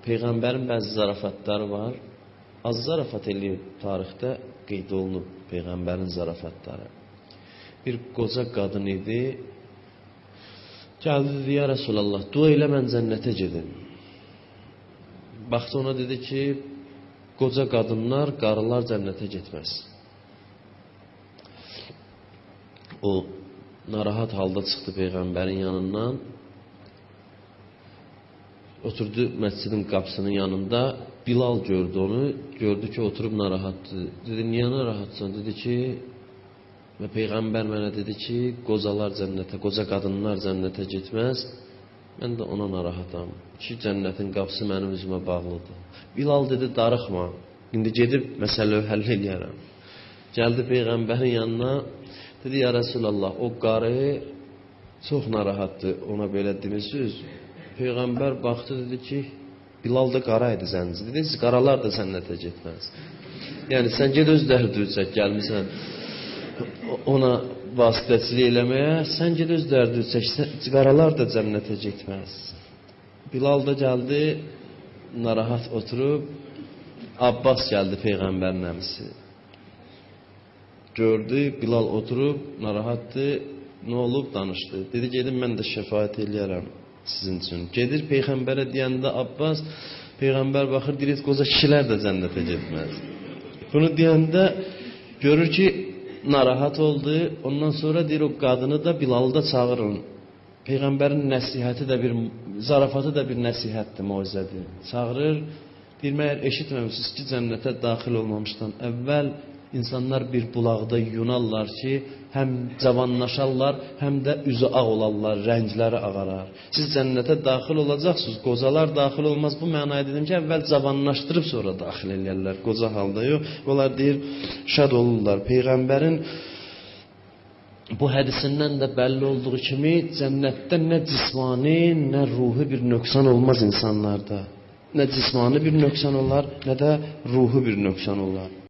Peyğəmbərin bəzi zarafatları var. Az zarafat eləyib tarixdə qeyd olunub Peyğəmbərin zarafatları. Bir qoca qadın idi. Gəldi dedi, ya Rasulallah, dua elə mən cənnətə gedim. Baxdı ona dedi ki, qoca qadınlar, qarılar cənnətə getməz. O narahat halda çıxdı Peyğəmbərin yanından. Oturdu məscidin qapısının yanında. Bilal gördü onu. Gördü ki, oturub narahatdır. Dedi, niyə narahatsan? Dedi ki, və Peyğəmbər mənə dedi ki, qocalar cənnətə, qoca qadınlar cənnətə getməz. Mən də ona narahatam ki, cənnətin qapısı mənim üzümə bağlıdır. Bilal dedi, darıxma. İndi gedib məsələyi həll eləyərəm. Gəldi Peyğəmbərin yanına. Dedi, ya Rasulallah, o qarı çox narahatdır ona belə demişsiniz. Peyğəmbər baxdı, dedi ki, Bilal da qara idi zənci. Dedi, qaralar da cənnətə getməz. Yəni, sən ged öz dərdi çək, gəlmirsən ona vasitəçilik eləməyə, sən ged öz dərdi çək, qaralar da cənnətə getməz. Bilal da gəldi, narahat oturub, Abbas gəldi Peyğəmbərin əmisi. Gördü, Bilal oturub, narahatdır, nə olub, danışdı. Dedi, gedin, mən də şəfaət eləyərəm sizin üçün. Gedir Peyğəmbərə deyəndə Abbas, Peyğəmbər baxır, deyir, qoca kişilər də cənnətə getməz. Bunu deyəndə görür ki, narahat oldu. Ondan sonra deyir, o qadını da, Bilalı da çağırın. Peyğəmbərin nəsihəti də bir, zarafatı da bir nəsihətdir, moizədir. Çağırır, deyir, məyər eşitməmişsiniz ki, cənnətə daxil olmamışdan əvvəl insanlar bir bulaqda yunarlar ki, həm cavanlaşarlar, həm də üzü ağ olarlar, rəngləri ağarar. Siz cənnətə daxil olacaqsınız, qocalar daxil olmaz. Bu mənaya dedim ki, əvvəl cavanlaşdırıb sonra daxil eləyərlər, qoca halda yox. Onlar deyir, şad olurlar. Peyğəmbərin bu hədisindən də bəlli olduğu kimi, cənnətdə nə cismani, nə ruhi bir nöqsan olmaz insanlarda. Nə cismani bir nöqsan olar, nə də ruhi bir nöqsan olar.